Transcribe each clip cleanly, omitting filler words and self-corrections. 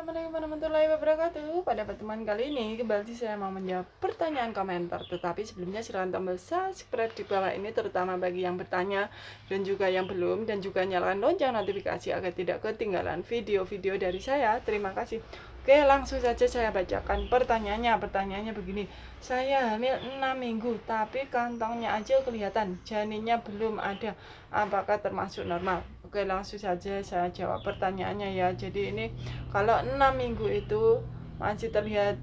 Assalamualaikum warahmatullahi wabarakatuh. Pada pertemuan kali ini kembali saya mau menjawab pertanyaan komentar. Tetapi sebelumnya silahkan tombol subscribe di bawah ini, terutama bagi yang bertanya dan juga yang belum, dan juga nyalakan lonceng notifikasi agar tidak ketinggalan video-video dari saya. Terima kasih. Oke, langsung saja saya bacakan pertanyaannya. Pertanyaannya begini: saya hamil 6 minggu tapi kantongnya aja kelihatan, janinnya belum ada. Apakah termasuk normal? Oke, langsung saja saya jawab pertanyaannya ya. Jadi ini kalau 6 minggu itu masih terlihat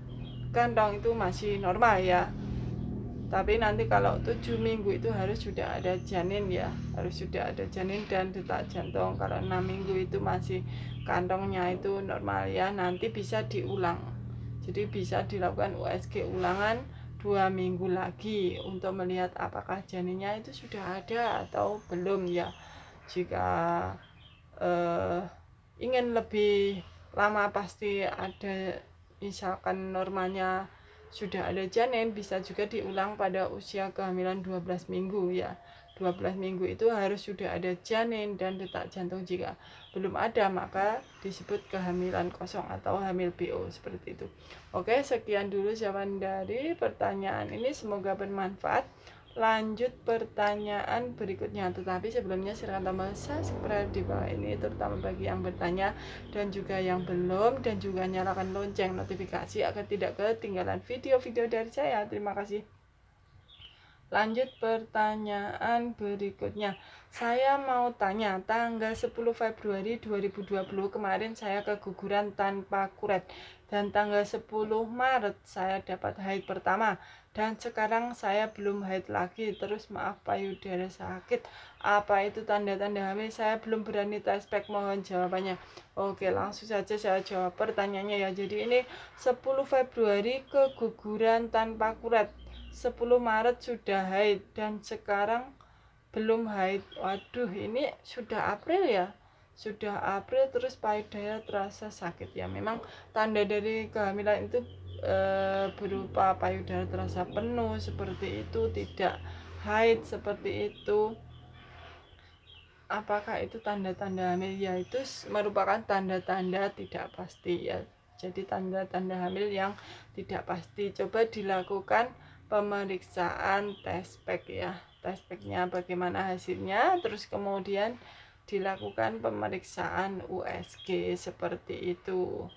kantong itu masih normal ya. Tapi nanti kalau 7 minggu itu harus sudah ada janin ya. Harus sudah ada janin dan detak jantung. Kalau 6 minggu itu masih kantongnya itu normal ya. Nanti bisa diulang. Jadi bisa dilakukan USG ulangan 2 minggu lagi untuk melihat apakah janinnya itu sudah ada atau belum ya. Jika ingin lebih lama pasti ada, misalkan normalnya sudah ada janin, bisa juga diulang pada usia kehamilan 12 minggu ya. 12 minggu itu harus sudah ada janin dan detak jantung. Jika belum ada maka disebut kehamilan kosong atau hamil BO, seperti itu. Oke, sekian dulu jawaban dari pertanyaan ini, semoga bermanfaat. Lanjut pertanyaan berikutnya, tetapi sebelumnya silakan tombol subscribe di bawah ini, terutama bagi yang bertanya dan juga yang belum, dan juga nyalakan lonceng notifikasi agar tidak ketinggalan video-video dari saya. Terima kasih. Lanjut pertanyaan berikutnya. Saya mau tanya, tanggal 10 Februari 2020 kemarin saya keguguran tanpa kuret, dan tanggal 10 Maret saya dapat haid pertama, dan sekarang saya belum haid lagi. Terus maaf payudara sakit, apa itu tanda-tanda hamil? Saya belum berani tes pack, mohon jawabannya. Oke, langsung saja saya jawab pertanyaannya ya. Jadi ini 10 Februari keguguran tanpa kuret, 10 Maret sudah haid, dan sekarang belum haid. Waduh, ini sudah April ya. Sudah April terus payudara terasa sakit ya. Memang tanda dari kehamilan itu berupa payudara terasa penuh seperti itu, tidak haid seperti itu. Apakah itu tanda-tanda hamil? Ya, itu merupakan tanda-tanda tidak pasti ya. Jadi tanda-tanda hamil yang tidak pasti, coba dilakukan pemeriksaan tes pack ya. Tes packnya bagaimana hasilnya, terus kemudian dilakukan pemeriksaan USG seperti itu.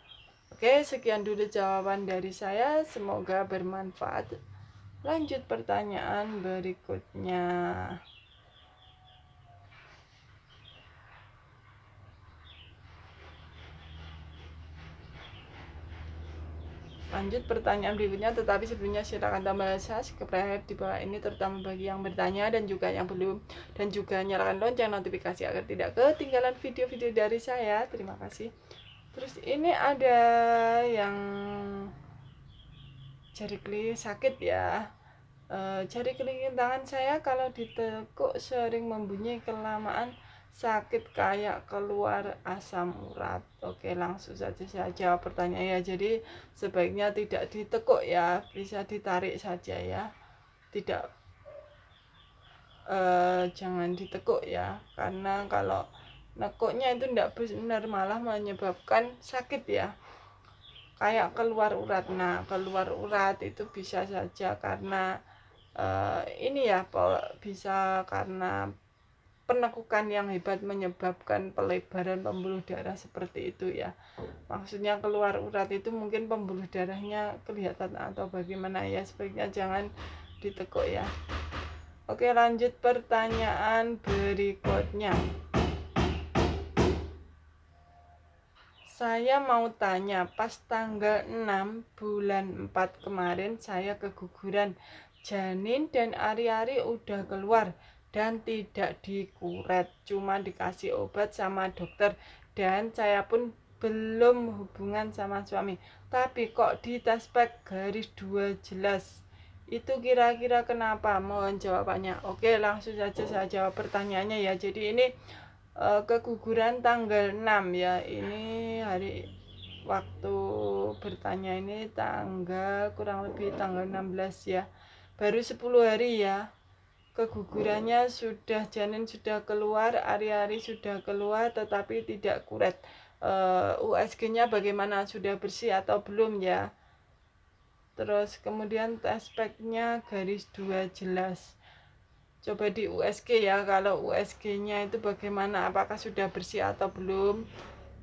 Oke, sekian dulu jawaban dari saya, semoga bermanfaat. Lanjut pertanyaan berikutnya. Lanjut pertanyaan berikutnya, tetapi sebelumnya silakan tambah subscribe di bawah ini, terutama bagi yang bertanya dan juga yang belum, dan juga nyalakan lonceng notifikasi agar tidak ketinggalan video-video dari saya. Terima kasih. Terus ini ada yang jari kelingking sakit ya. Jari kelingking tangan saya kalau ditekuk sering membunyi kelamaan, sakit kayak keluar asam urat. Oke, langsung saja saya jawab pertanyaannya. Jadi sebaiknya tidak ditekuk ya, bisa ditarik saja ya, tidak jangan ditekuk ya, karena kalau nekuknya itu tidak benar, malah menyebabkan sakit ya, kayak keluar urat. Nah, keluar urat itu bisa saja karena ini ya, bisa karena penekukan yang hebat menyebabkan pelebaran pembuluh darah seperti itu ya. Maksudnya keluar urat itu mungkin pembuluh darahnya kelihatan atau bagaimana ya, sebaiknya jangan ditekuk ya. Oke, lanjut pertanyaan berikutnya. Saya mau tanya, pas tanggal 6 bulan 4 kemarin saya keguguran, janin dan ari-ari udah keluar dan tidak dikuret, cuma dikasih obat sama dokter, dan saya pun belum hubungan sama suami, tapi kok di tes pack garis 2 jelas. Itu kira-kira kenapa? Mohon jawabannya. Oke, langsung saja saya jawab pertanyaannya ya. Jadi ini keguguran tanggal 6 ya. Ini hari waktu bertanya ini tanggal kurang lebih tanggal 16 ya. Baru 10 hari ya. Kegugurannya sudah, janin sudah keluar, ari-ari sudah keluar, tetapi tidak kuret. USG-nya bagaimana, sudah bersih atau belum ya. Terus kemudian test pack-nya garis 2 jelas. Coba di USG ya, kalau USG-nya itu bagaimana, apakah sudah bersih atau belum.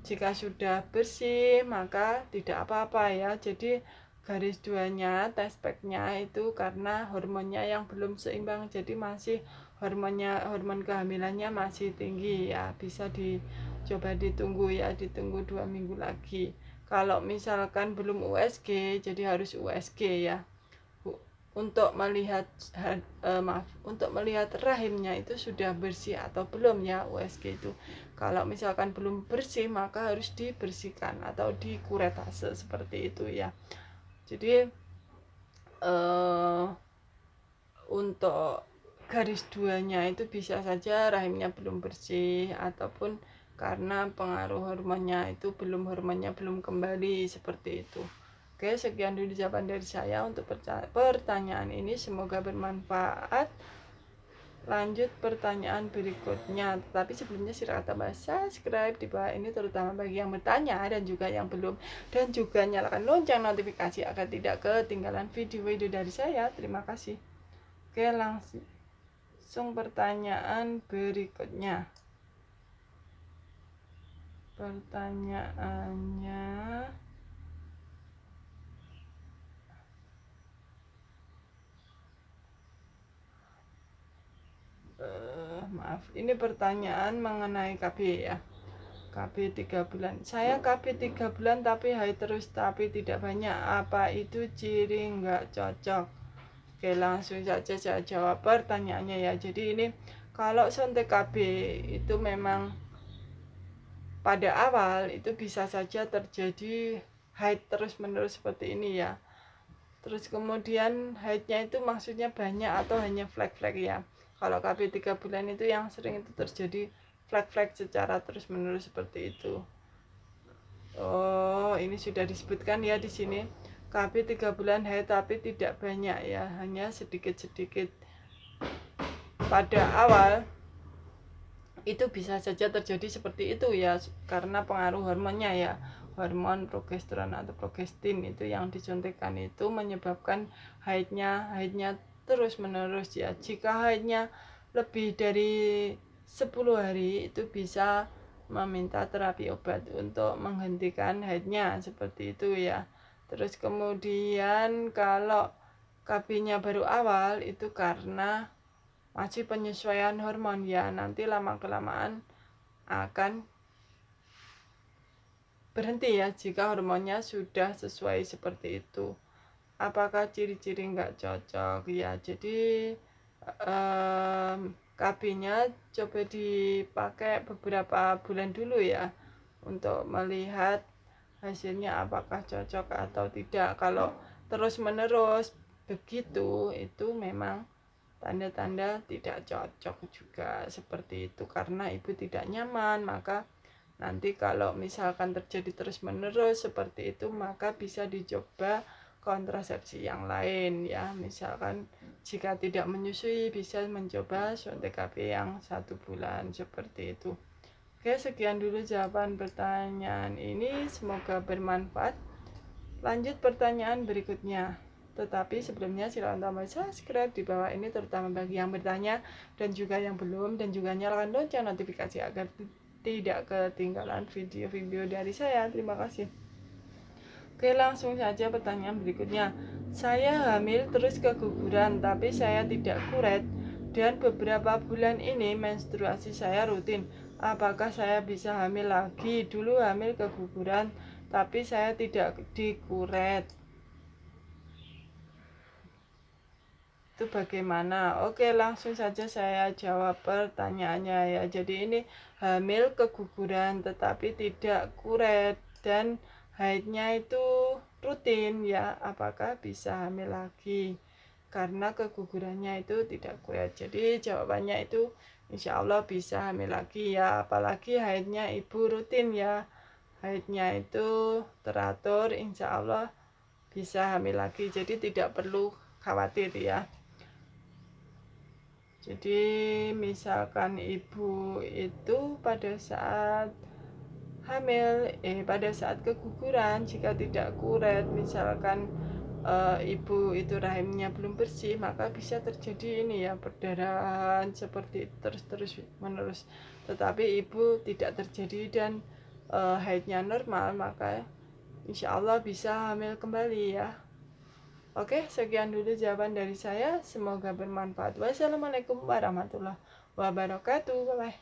Jika sudah bersih maka tidak apa-apa ya. Jadi garis 2-nya test pack-nya itu karena hormonnya yang belum seimbang, jadi masih hormon kehamilannya masih tinggi ya. Bisa dicoba ditunggu ya, ditunggu 2 minggu lagi. Kalau misalkan belum USG, jadi harus USG ya. Untuk melihat untuk melihat rahimnya itu sudah bersih atau belum ya, USG itu. Kalau misalkan belum bersih maka harus dibersihkan atau dikuretase seperti itu ya. Jadi untuk garis 2-nya itu bisa saja rahimnya belum bersih ataupun karena pengaruh hormonnya itu hormonnya belum kembali seperti itu. Oke, sekian dulu jawaban dari saya untuk pertanyaan ini, semoga bermanfaat. Lanjut pertanyaan berikutnya, tapi sebelumnya silakan tambah subscribe di bawah ini, terutama bagi yang bertanya dan juga yang belum, dan juga nyalakan lonceng notifikasi agar tidak ketinggalan video-video dari saya. Terima kasih. Oke, langsung pertanyaan berikutnya. Pertanyaannya, maaf, ini pertanyaan mengenai KB ya. KB 3 bulan. Saya KB 3 bulan tapi haid terus tapi tidak banyak. Apa itu ciri nggak cocok? Oke, langsung saja saya jawab pertanyaannya ya. Jadi ini kalau suntik KB itu memang pada awal itu bisa saja terjadi haid terus menerus seperti ini ya. Terus kemudian haidnya itu maksudnya banyak atau hanya flek-flek ya. Kalau KB 3 bulan itu yang sering itu terjadi flek-flek secara terus menerus seperti itu. Oh, ini sudah disebutkan ya di sini. KB 3 bulan haid tapi tidak banyak ya, hanya sedikit-sedikit. Pada awal itu bisa saja terjadi seperti itu ya, karena pengaruh hormonnya ya. Hormon progesteron atau progestin itu yang disuntikkan itu menyebabkan haidnya terus menerus ya. Jika haidnya lebih dari 10 hari itu bisa meminta terapi obat untuk menghentikan haidnya seperti itu ya. Terus kemudian kalau KB-nya baru awal itu karena masih penyesuaian hormon ya, nanti lama-kelamaan akan berhenti ya jika hormonnya sudah sesuai seperti itu. Apakah ciri-ciri nggak cocok ya? Jadi KB-nya coba dipakai beberapa bulan dulu ya untuk melihat hasilnya apakah cocok atau tidak. Kalau terus-menerus begitu itu memang tanda-tanda tidak cocok juga seperti itu, karena ibu tidak nyaman. Maka nanti kalau misalkan terjadi terus-menerus seperti itu maka bisa dicoba kontrasepsi yang lain ya. Misalkan jika tidak menyusui bisa mencoba suntik KB yang 1 bulan seperti itu. Oke, sekian dulu jawaban pertanyaan ini, semoga bermanfaat. Lanjut pertanyaan berikutnya. Tetapi sebelumnya silahkan tambah subscribe di bawah ini, terutama bagi yang bertanya dan juga yang belum, dan juga nyalakan lonceng notifikasi agar tidak ketinggalan video-video dari saya. Terima kasih. Oke, langsung saja pertanyaan berikutnya. Saya hamil terus keguguran tapi saya tidak kuret, dan beberapa bulan ini menstruasi saya rutin. Apakah saya bisa hamil lagi? Dulu hamil keguguran tapi saya tidak dikuret. Itu bagaimana? Oke, langsung saja saya jawab pertanyaannya ya. Jadi ini hamil keguguran tetapi tidak kuret dan haidnya itu rutin ya, apakah bisa hamil lagi? Karena kegugurannya itu tidak kuret. Jadi jawabannya itu insya Allah bisa hamil lagi ya, apalagi haidnya ibu rutin ya. Haidnya itu teratur, insya Allah bisa hamil lagi. Jadi tidak perlu khawatir ya. Jadi misalkan ibu itu pada saat hamil, pada saat keguguran jika tidak kuret, misalkan ibu itu rahimnya belum bersih, maka bisa terjadi ini ya, perdarahan seperti terus menerus. Tetapi ibu tidak terjadi dan haidnya normal, maka insya Allah bisa hamil kembali ya. Oke, sekian dulu jawaban dari saya, semoga bermanfaat. Wassalamualaikum warahmatullahi wabarakatuh. Bye.